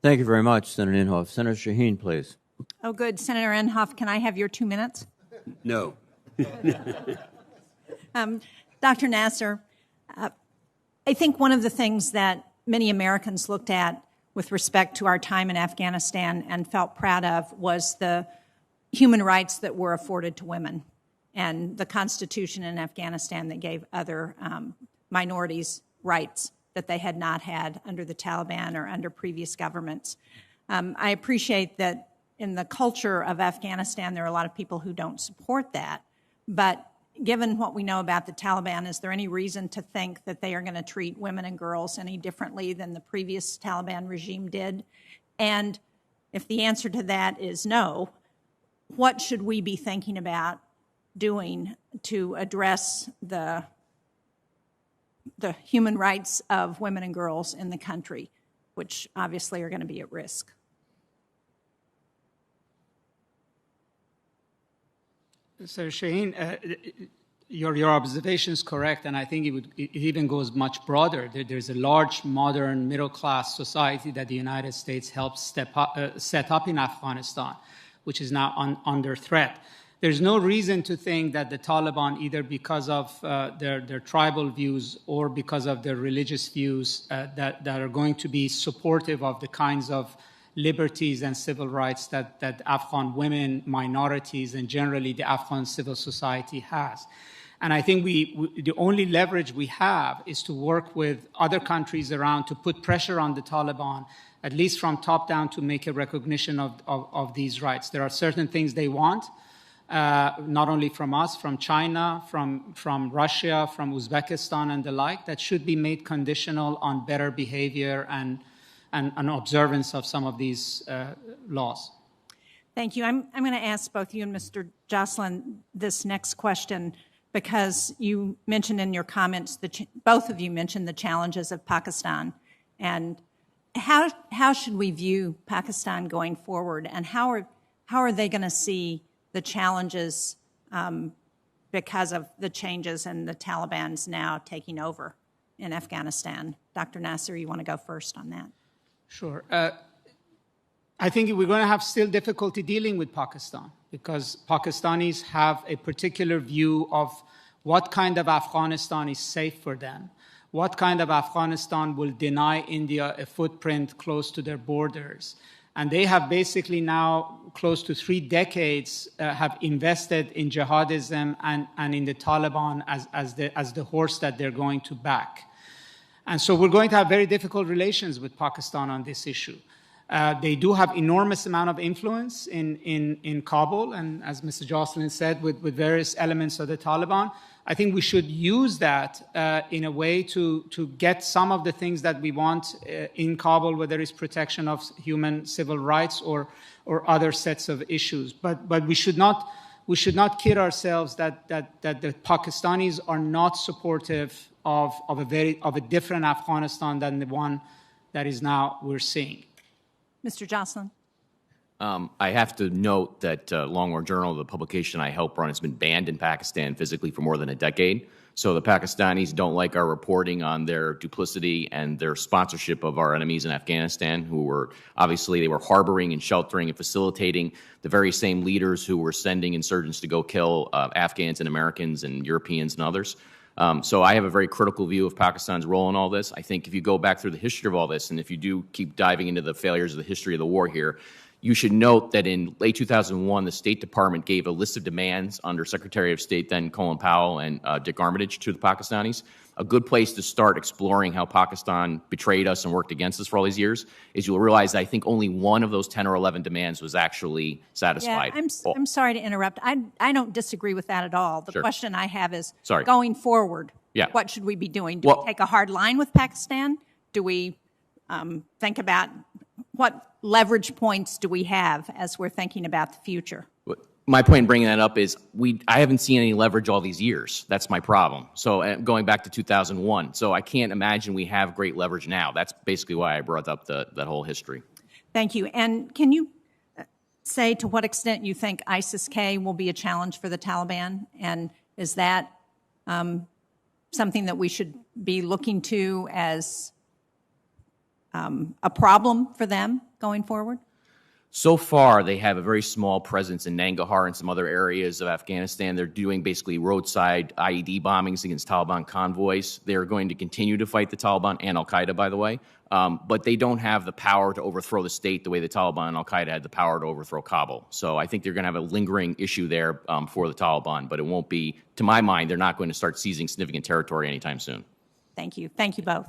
Thank you very much, Senator Inhofe. Senator Shaheen, please. Oh, good. Senator Inhofe, can I have your 2 minutes? No. Dr. Nasser, I think one of the things that many Americans looked at with respect to our time in Afghanistan and felt proud of was the human rights that were afforded to women and the Constitution in Afghanistan that gave other minorities rights that they had not had under the Taliban or under previous governments. I appreciate that in the culture of Afghanistan, there are a lot of people who don't support that. But given what we know about the Taliban, is there any reason to think that they are going to treat women and girls any differently than the previous Taliban regime did? And if the answer to that is no, what should we be thinking about doing to address the human rights of women and girls in the country, which obviously are going to be at risk? So, Shaheen, your observation is correct, and I think it even goes much broader. There's a large, modern, middle-class society that the United States helped set up in Afghanistan, which is now under threat. There's no reason to think that the Taliban, either because of their tribal views or because of their religious views, that are going to be supportive of the kinds of liberties and civil rights that Afghan women, minorities, and generally the Afghan civil society has. And I think the only leverage we have is to work with other countries around to put pressure on the Taliban, at least from top down, to make a recognition of these rights. There are certain things they want, not only from us, from China, from Russia, from Uzbekistan and the like, that should be made conditional on better behavior and an observance of some of these laws. Thank you. I'm going to ask both you and Mr. Jocelyn this next question because you mentioned in your comments, both of you mentioned the challenges of Pakistan. And how should we view Pakistan going forward? And how are they going to see the challenges because of the changes and the Taliban's now taking over in Afghanistan? Dr. Nasser, you want to go first on that? Sure. I think we're going to have still difficulty dealing with Pakistan because Pakistanis have a particular view of what kind of Afghanistan is safe for them, what kind of Afghanistan will deny India a footprint close to their borders. And they have basically now, close to 3 decades, have invested in jihadism and in the Taliban as the horse that they're going to back. And so we're going to have very difficult relations with Pakistan on this issue. They do have enormous amount of influence in Kabul, and as Mr. Jocelyn said, with various elements of the Taliban. I think we should use that in a way to get some of the things that we want in Kabul, whether it's protection of human civil rights or other sets of issues. But we should not kid ourselves that the Pakistanis are not supportive of a different Afghanistan than the one that is now we're seeing. Mr. Jocelyn. I have to note that Longhorn Journal, the publication I help run, has been banned in Pakistan physically for more than a decade. So the Pakistanis don't like our reporting on their duplicity and their sponsorship of our enemies in Afghanistan, who were obviously they were harboring and sheltering and facilitating the very same leaders who were sending insurgents to go kill Afghans and Americans and Europeans and others. So I have a very critical view of Pakistan's role in all this. I think if you go back through the history of all this, and if you do keep diving into the failures of the history of the war here, you should note that in late 2001, the State Department gave a list of demands under Secretary of State then Colin Powell and Dick Armitage to the Pakistanis. A good place to start exploring how Pakistan betrayed us and worked against us for all these years is you'll realize that I think only one of those 10 or 11 demands was actually satisfied. Yeah, I'm sorry to interrupt. I don't disagree with that at all. The question I have is, going forward, what should we be doing? Do we take a hard line with Pakistan? Do we think about what leverage points do we have as we're thinking about the future? My point in bringing that up is I haven't seen any leverage all these years. That's my problem. So going back to 2001. So I can't imagine we have great leverage now. That's basically why I brought up that whole history. Thank you. And can you say to what extent you think ISIS-K will be a challenge for the Taliban? And is that something that we should be looking to as a problem for them going forward? So far, they have a very small presence in Nangarhar and some other areas of Afghanistan. They're doing basically roadside IED bombings against Taliban convoys. They're going to continue to fight the Taliban and al-Qaeda, by the way, but they don't have the power to overthrow the state the way the Taliban and al-Qaeda had the power to overthrow Kabul. So I think they're going to have a lingering issue there for the Taliban, but it won't be, to my mind, they're not going to start seizing significant territory anytime soon. Thank you. Thank you both.